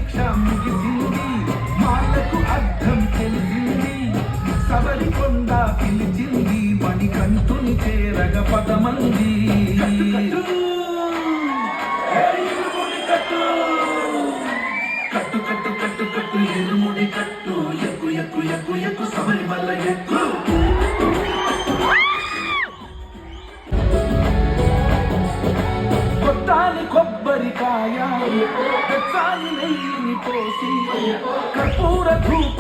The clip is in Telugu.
పరీక్ష ముగిసింది, మాటకు అర్థం తెలిసింది. సబరికొండ పిలిచింది, మణికంఠుని చేరగ పదమంది. కట్టు కట్టు కట్టు కట్టు ఇరుముడి కట్టు, ఎక్కు ఎక్కు ఎక్కు ఎక్కు శబరిమల ఎక్కు. కొట్టాలి కొబ్బరికాయ, నెయ్యిని పోసి కర్పూర ధూప